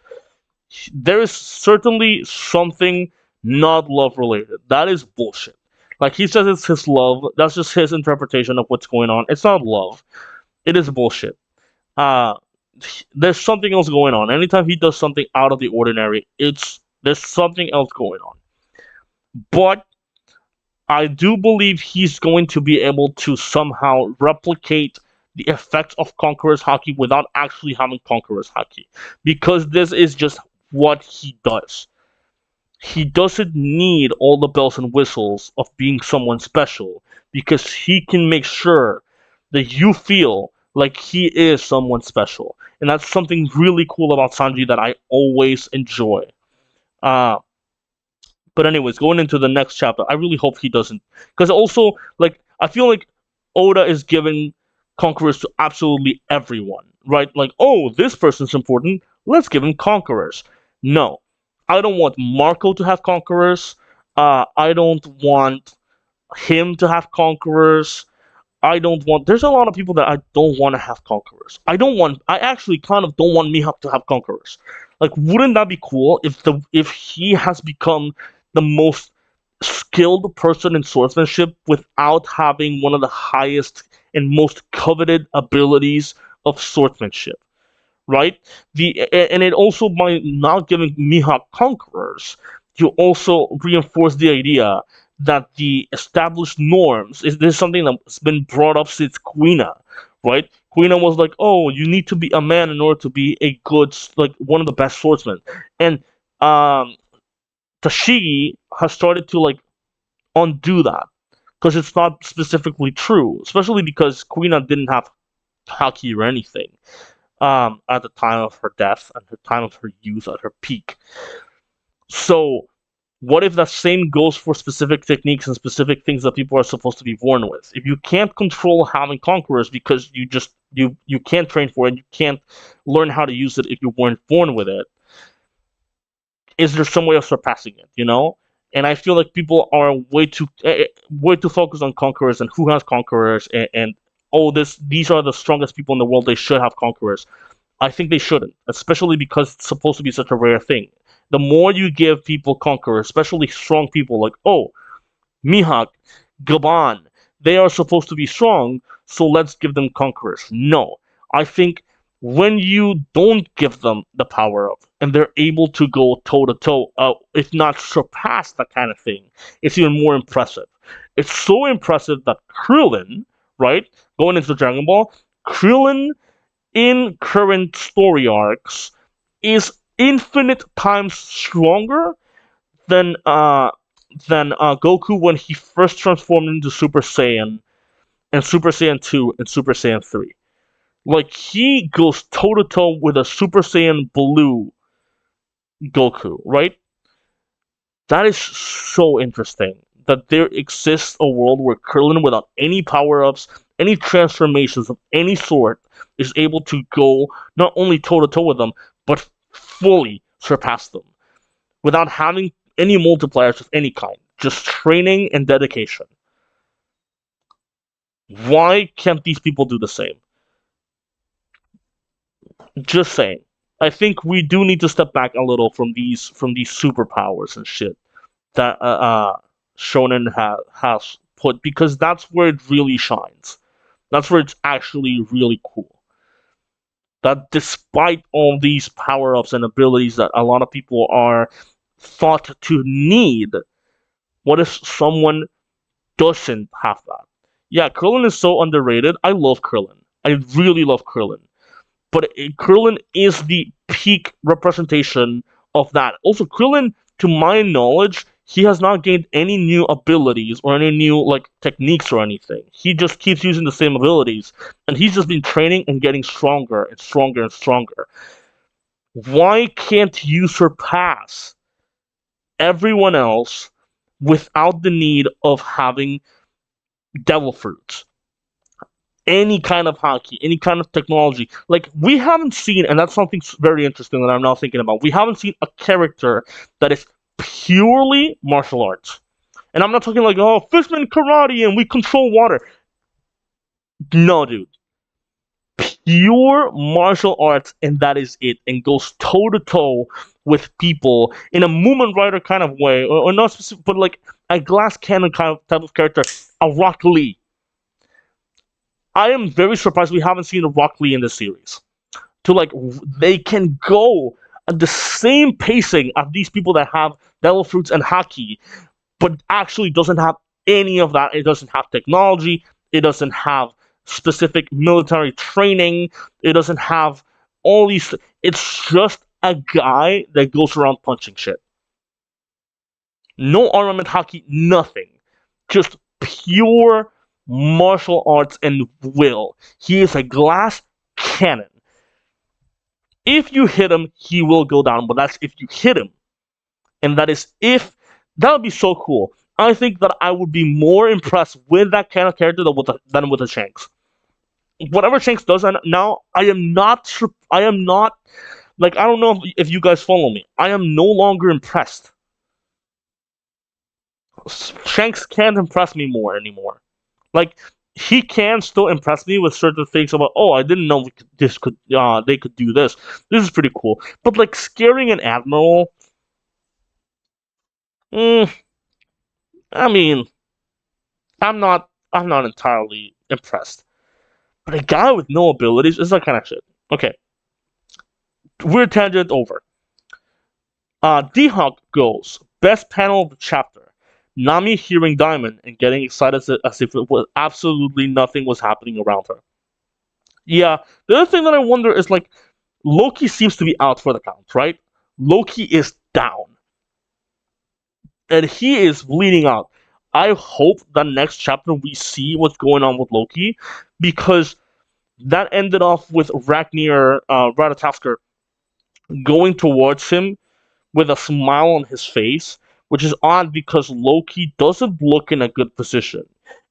There is certainly something not love related. That is bullshit. Like he says it's his love. That's just his interpretation of what's going on. It's not love. It is bullshit. Uh there's something else going on. Anytime he does something out of the ordinary, it's there's something else going on. But I do believe he's going to be able to somehow replicate the effects of Conqueror's Haki without actually having Conqueror's Haki. Because this is just what he does. He doesn't need all the bells and whistles of being someone special because he can make sure that you feel like he is someone special. And that's something really cool about Sanji that I always enjoy. Uh, but anyways, going into the next chapter, I really hope he doesn't, because also like I feel like Oda is giving conquerors to absolutely everyone, right? Like, oh, this person's important, let's give him conquerors. No, I don't want Marco to have conquerors. I don't want him to have conquerors. I don't want. There's a lot of people that I don't want to have conquerors. I don't want. I actually kind of don't want Mihawk to have conquerors. Like, wouldn't that be cool if he has become the most skilled person in swordsmanship without having one of the highest and most coveted abilities of swordsmanship, right? And it also by not giving Mihawk conquerors, you also reinforce the idea that the established norms is this is something that's been brought up since Kuina, right? Kuina was like, "Oh, you need to be a man in order to be a good, like one of the best swordsmen," and um, Tashigi has started to like undo that because it's not specifically true, especially because Kuina didn't have haki or anything at the time of her death, at the time of her youth, at her peak. So, what if that same goes for specific techniques and specific things that people are supposed to be born with? If you can't control having conquerors because you can't train for it, you can't learn how to use it if you weren't born with it, is there some way of surpassing it? You know? And I feel like people are way too focused on conquerors and who has conquerors and oh these are the strongest people in the world. They should have conquerors. I think they shouldn't, especially because it's supposed to be such a rare thing. The more you give people conquerors, especially strong people, like, oh, Mihawk, Gaban, they are supposed to be strong, so let's give them conquerors. No. I think when you don't give them the power up, and they're able to go toe to toe, if not surpass that kind of thing, it's even more impressive. It's so impressive that Krillin, right, going into Dragon Ball, Krillin in current story arcs is infinite times stronger than Goku when he first transformed into Super Saiyan and Super Saiyan 2 and Super Saiyan 3. Like he goes toe to toe with a Super Saiyan Blue Goku, right? That is so interesting that there exists a world where Krillin, without any power ups, any transformations of any sort, is able to go not only toe to toe with them, but fully surpass them without having any multipliers of any kind. just training and dedication. Why can't these people do the same? Just saying. I think we do need to step back a little from these superpowers and shit that Shonen has put, because that's where it really shines. That's where it's actually really cool. That despite all these power ups and abilities that a lot of people are thought to need, what if someone doesn't have that? Yeah, Krillin is so underrated. I love Krillin. I really love Krillin. But Krillin is the peak representation of that. Also, Krillin, to my knowledge, he has not gained any new abilities or any new like techniques or anything. He just keeps using the same abilities, and he's just been training and getting stronger and stronger and stronger. Why can't you surpass everyone else without the need of having devil fruits? Any kind of hockey, any kind of technology. Like, we haven't seen, and that's something very interesting that I'm now thinking about. We haven't seen a character that is purely martial arts. And I'm not talking like, oh, fishman karate and we control water. No, dude. Pure martial arts, and that is it. And goes toe to toe with people in a movement rider kind of way, or not specific, but like a glass cannon kind of type of character, a Rock Lee. I am very surprised we haven't seen a Rock Lee in this series. To like, they can go at the same pacing of these people that have devil fruits and haki, but actually doesn't have any of that. It doesn't have technology. It doesn't have specific military training. It doesn't have all these. It's just a guy that goes around punching shit. No armament haki, nothing. Just pure martial arts and will. He is a glass cannon. If you hit him, he will go down, but that's if you hit him. And that is if. That would be so cool. I think that I would be more impressed with that kind of character than with a Shanks. Whatever Shanks does now, I am not. Like, I don't know if you guys follow me. I am no longer impressed. Shanks can't impress me more anymore. Like, he can still impress me with certain things about, oh, I didn't know they could do this. This is pretty cool. But like scaring an admiral, I mean, I'm not entirely impressed. But a guy with no abilities is that kind of shit. Okay, weird tangent over. D-Hawk goes best panel of the chapter. Nami hearing Diamond and getting excited as if it was absolutely nothing was happening around her. Yeah, the other thing that I wonder is like, Loki seems to be out for the count, right? Loki is down. And he is bleeding out. I hope that next chapter we see what's going on with Loki, because that ended off with Ragnar Ratatoskr going towards him with a smile on his face, which is odd because Loki doesn't look in a good position.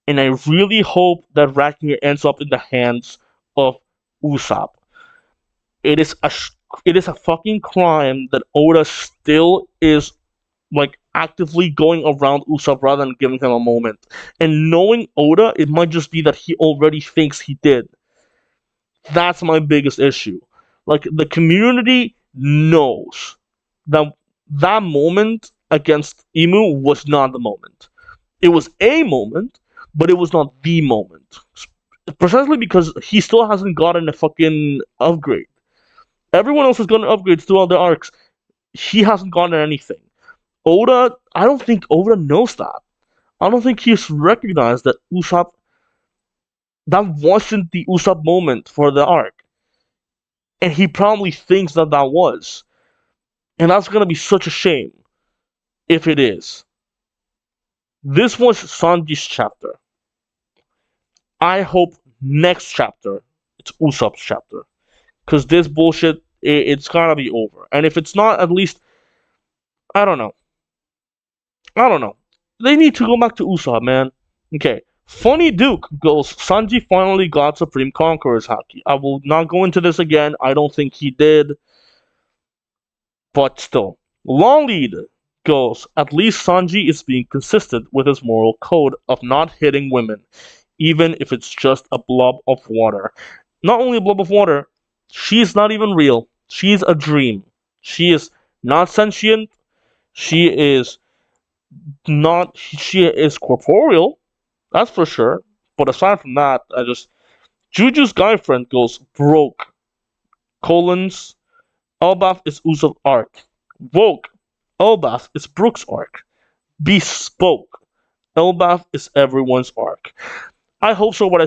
And I really hope that Ragnar ends up in the hands of Usopp. It is a fucking crime that Oda still is like actively going around Usopp rather than giving him a moment. And knowing Oda, it might just be that he already thinks he did. That's my biggest issue. Like, the community knows that moment against Imu was not the moment. It was a moment, but it was not the moment. Precisely because he still hasn't gotten a fucking upgrade. Everyone else has gotten upgrades throughout the arcs. He hasn't gotten anything. Oda, I don't think Oda knows that. I don't think he's recognized that Usopp, that wasn't the Usopp moment for the arc. And he probably thinks that was. And that's gonna be such a shame if it is. This was Sanji's chapter. I hope next chapter it's Usopp's chapter. Because this bullshit, it's gotta be over. And if it's not, at least, I don't know. They need to go back to Usopp, man. Okay. Funny Duke goes, Sanji finally got Supreme Conqueror's haki. I will not go into this again. I don't think he did. But still. Long lead goes, at least Sanji is being consistent with his moral code of not hitting women, even if it's just a blob of water. Not only a blob of water, she's not even real. She's a dream. She is not sentient. She is not. She is corporeal. That's for sure. But aside from that, I just Juju's guy friend goes broke. Colons. Elbaf is Usopp's arc. Woke. Elbaf is Brook's arc. Bespoke. Elbaf is everyone's arc. I hope so, but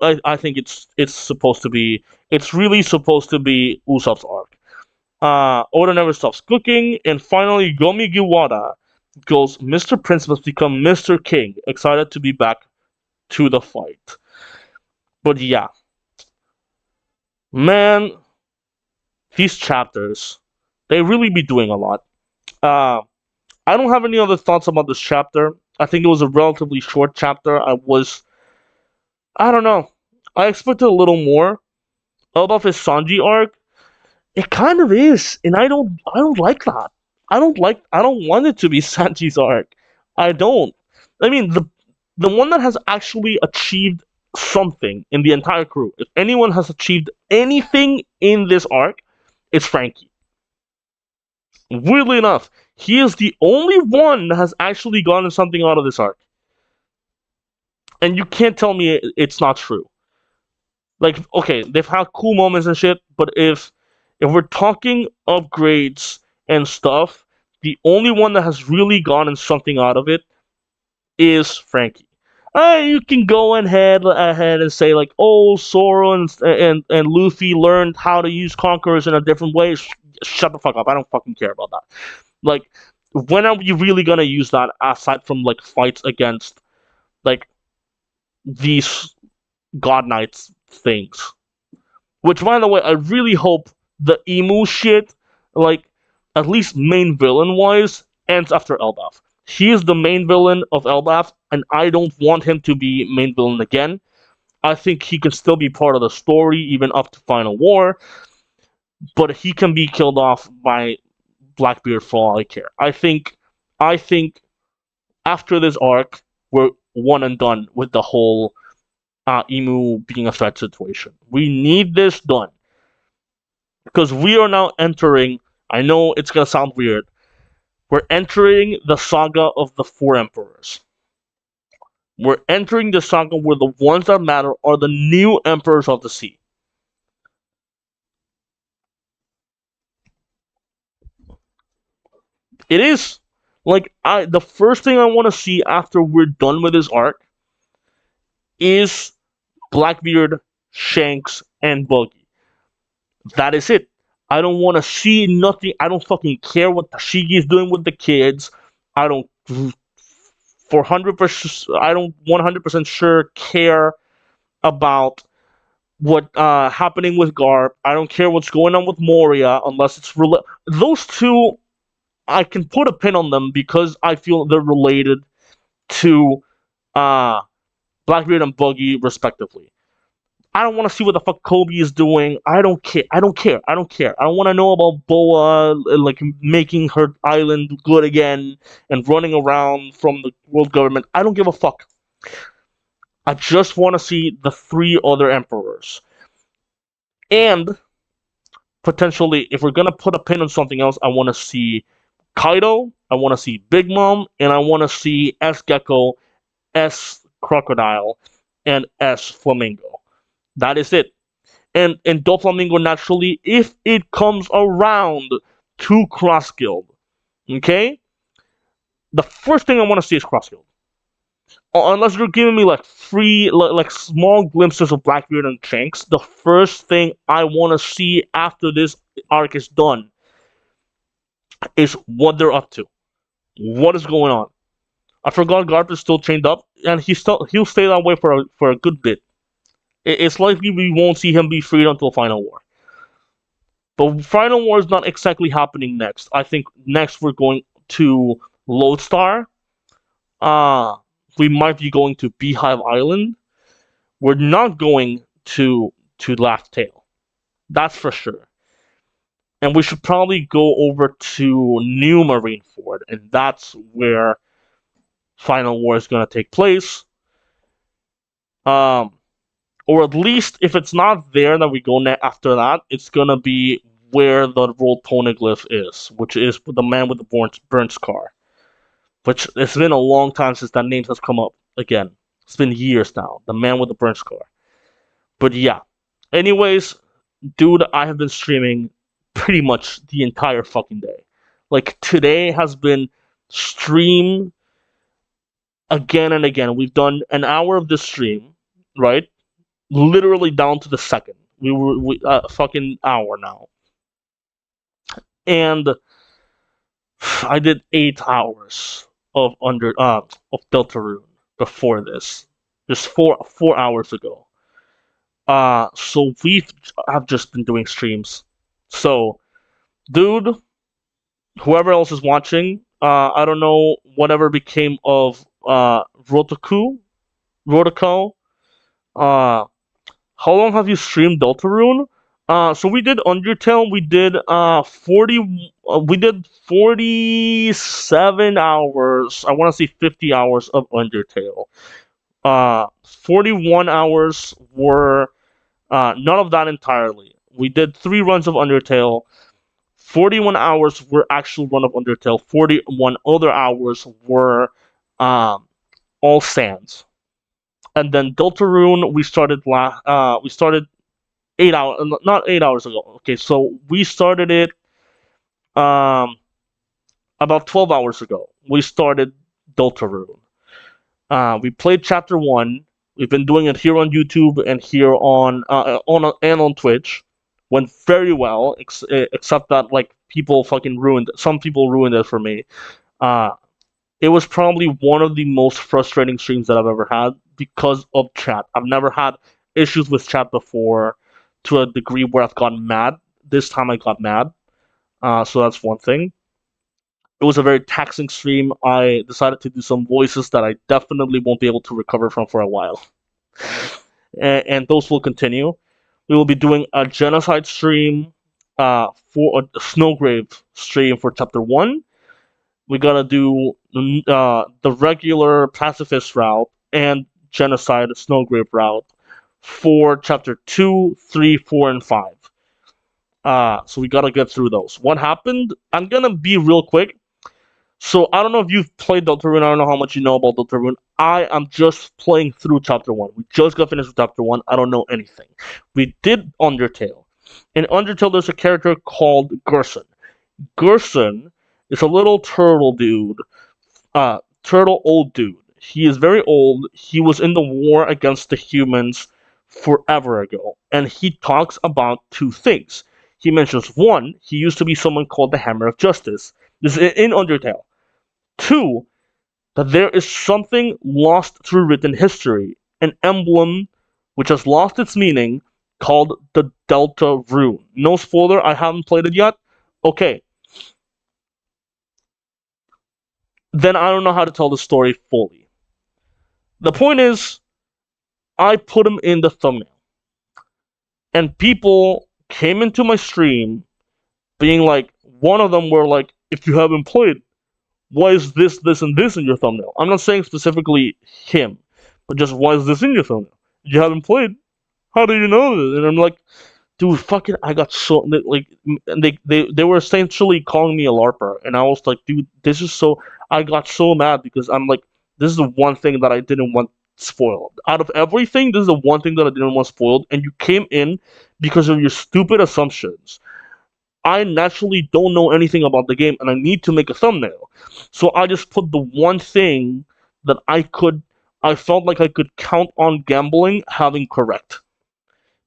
I think it's supposed to be it's really supposed to be Usopp's arc. Oda never stops cooking, and finally Gomi Giwara goes, Mr. Prince must become Mr. King, excited to be back to the fight. But yeah, man, these chapters, they really be doing a lot. Uh, I don't have any other thoughts about this chapter. I think it was a relatively short chapter. I don't know. I expected a little more. Elbaf is Sanji arc. It kind of is, and I don't like that. I don't want it to be Sanji's arc. I don't. I mean, the one that has actually achieved something in the entire crew. If anyone has achieved anything in this arc, it's Frankie. Weirdly enough, he is the only one that has actually gotten something out of this arc. And you can't tell me it's not true. Like, okay, they've had cool moments and shit, but if we're talking upgrades and stuff, the only one that has really gotten something out of it is Frankie. You can go ahead and say like, oh, Zoro and Luffy learned how to use conquerors in a different way. Shut the fuck up. I don't fucking care about that. Like, when are you really gonna use that aside from like fights against like these God Knights things? Which, by the way, I really hope the emu shit, like, at least main villain wise, ends after Elbaf. He is the main villain of Elbaf, and I don't want him to be main villain again. I think he can still be part of the story, even up to Final War, but he can be killed off by Blackbeard for all I care. I think after this arc, we're one and done with the whole emu being a threat situation. We need this done. Because we are now entering, I know it's going to sound weird, we're entering the saga of the Four Emperors. We're entering the saga where the ones that matter are the new Emperors of the Sea. It is. Like, the first thing I want to see after we're done with this arc is Blackbeard, Shanks, and Buggy. That is it. I don't want to see nothing. I don't fucking care what Tashigi is doing with the kids. I don't, for 100%, I don't 100% sure care about what happening with Garp. I don't care what's going on with Moria unless it's those two. I can put a pin on them because I feel they're related to Blackbeard and Buggy respectively. I don't want to see what the fuck Kobe is doing. I don't care. I don't want to know about Boa, like, making her island good again and running around from the world government. I don't give a fuck. I just want to see the three other emperors. And, potentially, if we're going to put a pin on something else, I want to see Kaido, I want to see Big Mom, and I want to see S. Gecko, S. Crocodile, and S. Flamingo. That is it. And Doflamingo naturally, if it comes around to Cross Guild, okay? The first thing I want to see is Cross Guild. Unless you're giving me like free, like small glimpses of Blackbeard and Shanks, the first thing I want to see after this arc is done is what they're up to. What is going on? I forgot Garp is still chained up, and he'll stay that way for a good bit. It's likely we won't see him be freed until Final War. But Final War is not exactly happening next. I think next we're going to Lodestar. We might be going to Beehive Island. We're not going to Laugh Tale. That's for sure. and we should probably go over to New Marineford, and that's where Final War is gonna take place. Um, or at least if it's not there, then we go after that. It's gonna be where the Roll Poneglyph is, which is the man with the burnt scar. Which it's been a long time since that name has come up again. It's been years now. The man with the burnt scar. But yeah. Anyways, dude, I have been streaming pretty much the entire fucking day. Like today has been stream again and again. We've done an hour of this stream, right? Literally down to the second. Fucking hour now, and I did 8 hours of Deltarune before this, just four hours ago. So I've just been doing streams. So, dude, whoever else is watching, I don't know whatever became of Rotoko. Uh, how long have you streamed Deltarune? So we did Undertale. We did 47 hours. I want to say 50 hours of Undertale. 41 hours were none of that entirely. We did 3 runs of Undertale. 41 hours were actual run of Undertale. 41 other hours were all Sans. And then Deltarune, we started 8 hours, not 8 hours ago. Okay, so we started it um about 12 hours ago. We started Deltarune. We played chapter 1. We've been doing it here on YouTube and here on Twitch. Went very well, except that like some people ruined it for me. Uh, it was probably one of the most frustrating streams that I've ever had because of chat. I've never had issues with chat before to a degree where I've gotten mad. This time I got mad. So that's one thing. It was a very taxing stream. I decided to do some voices that I definitely won't be able to recover from for a while. And those will continue. We will be doing a genocide stream for a Snowgrave stream for chapter 1. We gotta do the regular pacifist route and genocide Snowgrave route for chapter 2, 3, 4, and 5. So we gotta get through those. What happened? I'm gonna be real quick. So I don't know if you've played Deltarune. I don't know how much you know about Deltarune. I am just playing through chapter 1. We just got finished with chapter 1. I don't know anything. We did Undertale. In Undertale, there's a character called Gerson. Gerson is a little turtle dude. Turtle old dude. He is very old. He was in the war against the humans forever ago. And he talks about 2 things. He mentions 1, he used to be someone called the Hammer of Justice. This is in Undertale. 2, that there is something lost through written history, an emblem which has lost its meaning, called the Delta Rune. No spoiler, I haven't played it yet. Okay. Then I don't know how to tell the story fully. The point is, I put him in the thumbnail. And people came into my stream being like, one of them were like, if you haven't played, why is this, and this in your thumbnail? I'm not saying specifically him, but just why is this in your thumbnail? You haven't played. How do you know this? And I'm like, dude, fucking, I got so like, they were essentially calling me a LARPer, and I was like, dude, this is so. I got so mad because I'm like, this is the one thing that I didn't want spoiled. Out of everything, this is the one thing that I didn't want spoiled, and you came in because of your stupid assumptions. I naturally don't know anything about the game, and I need to make a thumbnail. So I just put the one thing that I felt like I could count on gambling having correct.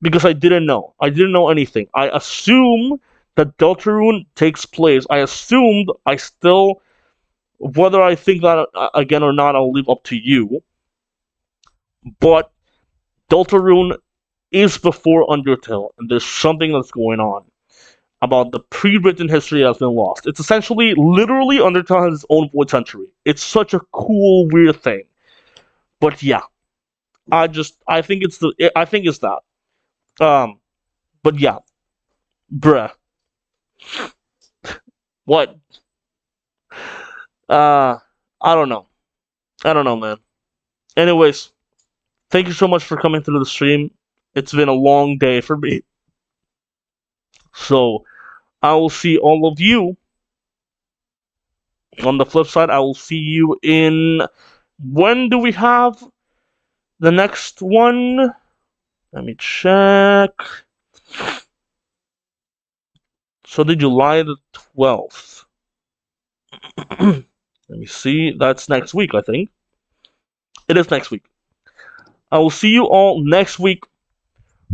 Because I didn't know. I didn't know anything. I assume that Deltarune takes place. I assumed whether I think that again or not, I'll leave up to you. But Deltarune is before Undertale, and there's something that's going on about the pre-written history that's been lost. It's essentially, literally, Undertale has its own void century. It's such a cool, weird thing. But yeah, I think it's that. But yeah, bruh. What? I don't know. I don't know, man. Anyways, thank you so much for coming through the stream. It's been a long day for me. So, I will see all of you on the flip side. I will see you in. When do we have the next one? Let me check. So, the July the 12th. Let me see. That's next week, I think. It is next week. I will see you all next week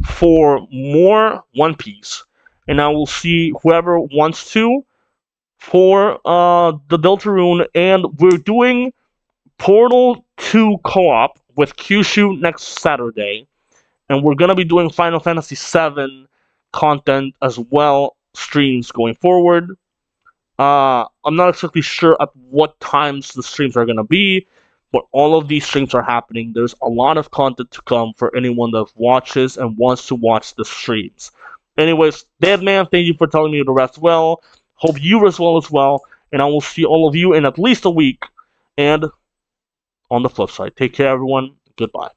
for more One Piece. And I will see whoever wants to for the Deltarune. And we're doing Portal 2 co-op with Kyushu next Saturday. And we're going to be doing Final Fantasy VII content as well, streams going forward. I'm not exactly sure at what times the streams are going to be, but all of these streams are happening. There's a lot of content to come for anyone that watches and wants to watch the streams. Anyways, Deadman, thank you for telling me to rest well. Hope you rest well as well. And I will see all of you in at least a week. And on the flip side, take care, everyone. Goodbye.